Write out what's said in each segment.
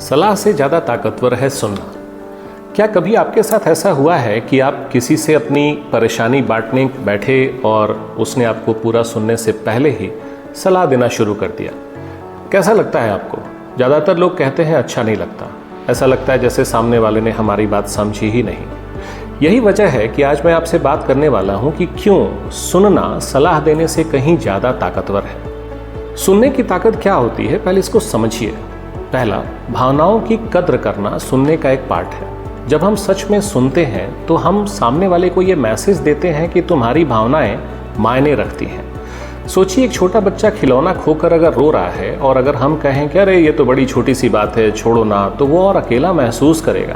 सलाह से ज़्यादा ताकतवर है सुनना। क्या कभी आपके साथ ऐसा हुआ है कि आप किसी से अपनी परेशानी बांटने बैठे और उसने आपको पूरा सुनने से पहले ही सलाह देना शुरू कर दिया? कैसा लगता है आपको? ज़्यादातर लोग कहते हैं अच्छा नहीं लगता, ऐसा लगता है जैसे सामने वाले ने हमारी बात समझी ही नहीं। यही वजह है कि आज मैं आपसे बात करने वाला हूं कि क्यों सुनना सलाह देने से कहीं ज़्यादा ताकतवर है। सुनने की ताकत क्या होती है, पहले इसको समझिए। पहला, भावनाओं की कद्र करना सुनने का एक पार्ट है। जब हम सच में सुनते हैं तो हम सामने वाले को ये मैसेज देते हैं कि तुम्हारी भावनाएं मायने रखती हैं। सोचिए, एक छोटा बच्चा खिलौना खोकर अगर रो रहा है और अगर हम कहें कि अरे ये तो बड़ी छोटी सी बात है, छोड़ो ना, तो वो और अकेला महसूस करेगा।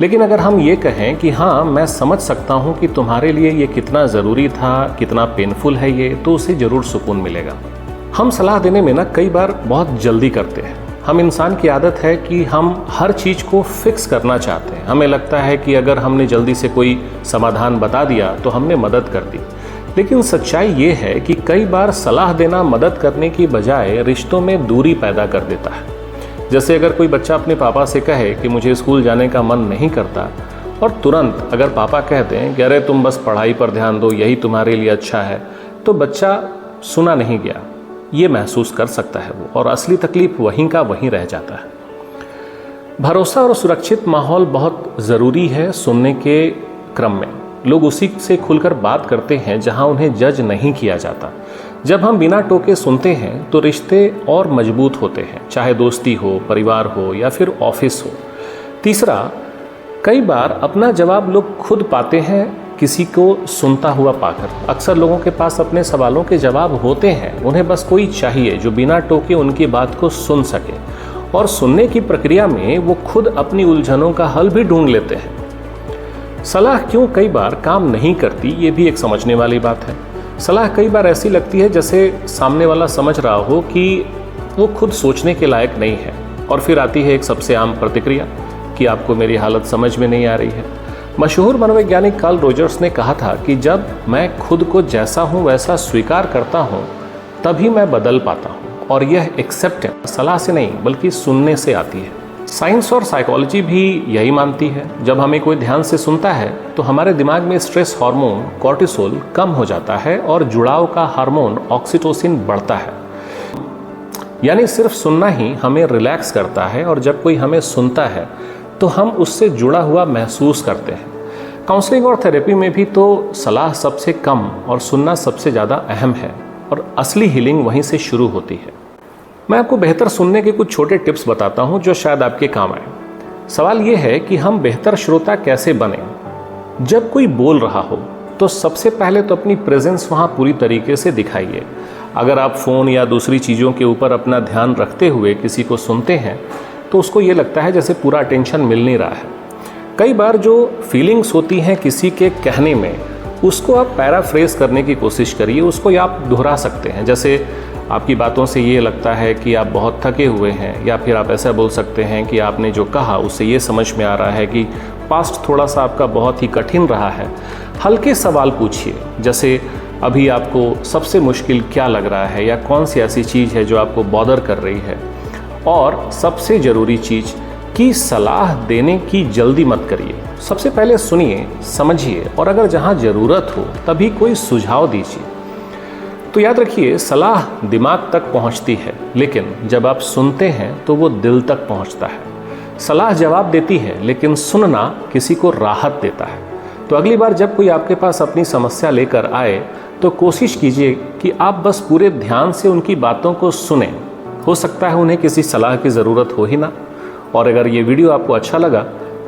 लेकिन अगर हम ये कहें कि हाँ, मैं समझ सकता हूँ कि तुम्हारे लिए ये कितना ज़रूरी था, कितना पेनफुल है ये, तो उसे ज़रूर सुकून मिलेगा। हम सलाह देने में ना कई बार बहुत जल्दी करते हैं। हम इंसान की आदत है कि हम हर चीज़ को फिक्स करना चाहते हैं। हमें लगता है कि अगर हमने जल्दी से कोई समाधान बता दिया तो हमने मदद कर दी। लेकिन सच्चाई ये है कि कई बार सलाह देना मदद करने की बजाय रिश्तों में दूरी पैदा कर देता है। जैसे अगर कोई बच्चा अपने पापा से कहे कि मुझे स्कूल जाने का मन नहीं करता, और तुरंत अगर पापा कह दें कि अरे तुम बस पढ़ाई पर ध्यान दो, यही तुम्हारे लिए अच्छा है, तो बच्चा सुना नहीं गया ये महसूस कर सकता है वो, और असली तकलीफ वहीं का वहीं रह जाता है। भरोसा और सुरक्षित माहौल बहुत ज़रूरी है सुनने के क्रम में। लोग उसी से खुलकर बात करते हैं जहां उन्हें जज नहीं किया जाता। जब हम बिना टोके सुनते हैं तो रिश्ते और मजबूत होते हैं, चाहे दोस्ती हो, परिवार हो या फिर ऑफिस हो। तीसरा, कई बार अपना जवाब लोग खुद पाते हैं किसी को सुनता हुआ पाकर। अक्सर लोगों के पास अपने सवालों के जवाब होते हैं, उन्हें बस कोई चाहिए जो बिना टोके उनकी बात को सुन सके, और सुनने की प्रक्रिया में वो खुद अपनी उलझनों का हल भी ढूंढ लेते हैं। सलाह क्यों कई बार काम नहीं करती, ये भी एक समझने वाली बात है। सलाह कई बार ऐसी लगती है जैसे सामने वाला समझ रहा हो कि वो खुद सोचने के लायक नहीं है, और फिर आती है एक सबसे आम प्रतिक्रिया कि आपको मेरी हालत समझ में नहीं आ रही है। मशहूर मनोवैज्ञानिक कार्ल रोजर्स ने कहा था कि जब मैं खुद को जैसा हूँ वैसा स्वीकार करता हूँ तभी मैं बदल पाता हूँ, और यह एक्सेप्टेंस सलाह से नहीं बल्कि सुनने से आती है। साइंस और साइकोलॉजी भी यही मानती है। जब हमें कोई ध्यान से सुनता है तो हमारे दिमाग में स्ट्रेस हार्मोन कॉर्टिसोल कम हो जाता है और जुड़ाव का हार्मोन ऑक्सीटोसिन बढ़ता है। यानी सिर्फ सुनना ही हमें रिलैक्स करता है, और जब कोई हमें सुनता है तो हम उससे जुड़ा हुआ महसूस करते हैं। काउंसलिंग और थेरेपी में भी तो सलाह सबसे कम और सुनना सबसे ज़्यादा अहम है, और असली हीलिंग वहीं से शुरू होती है। मैं आपको बेहतर सुनने के कुछ छोटे टिप्स बताता हूं जो शायद आपके काम आए। सवाल यह है कि हम बेहतर श्रोता कैसे बने। जब कोई बोल रहा हो तो सबसे पहले तो अपनी प्रेजेंस वहां पूरी तरीके से दिखाइए। अगर आप फ़ोन या दूसरी चीज़ों के ऊपर अपना ध्यान रखते हुए किसी को सुनते हैं तो उसको ये लगता है जैसे पूरा अटेंशन मिल नहीं रहा है। कई बार जो फीलिंग्स होती हैं किसी के कहने में, उसको आप पैराफ्रेज करने की कोशिश करिए, उसको आप दोहरा सकते हैं। जैसे आपकी बातों से ये लगता है कि आप बहुत थके हुए हैं, या फिर आप ऐसा बोल सकते हैं कि आपने जो कहा उससे ये समझ में आ रहा है कि पास्ट थोड़ा सा आपका बहुत ही कठिन रहा है। हल्के सवाल पूछिए, जैसे अभी आपको सबसे मुश्किल क्या लग रहा है, या कौन सी ऐसी चीज़ है जो आपको बॉदर कर रही है। और सबसे ज़रूरी चीज़ कि सलाह देने की जल्दी मत करिए। सबसे पहले सुनिए, समझिए, और अगर जहाँ ज़रूरत हो तभी कोई सुझाव दीजिए। तो याद रखिए, सलाह दिमाग तक पहुँचती है, लेकिन जब आप सुनते हैं तो वो दिल तक पहुँचता है। सलाह जवाब देती है, लेकिन सुनना किसी को राहत देता है। तो अगली बार जब कोई आपके पास अपनी समस्या लेकर आए तो कोशिश कीजिए कि आप बस पूरे ध्यान से उनकी बातों को सुनें। हो सकता है उन्हें किसी सलाह की ज़रूरत हो ही ना। और अगर ये वीडियो आपको अच्छा लगा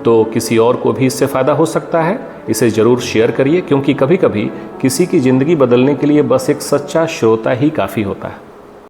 तो किसी और को भी इससे फ़ायदा हो सकता है। इसे ज़रूर शेयर करिए, क्योंकि कभी कभी किसी की ज़िंदगी बदलने के लिए बस एक सच्चा श्रोता ही काफ़ी होता है।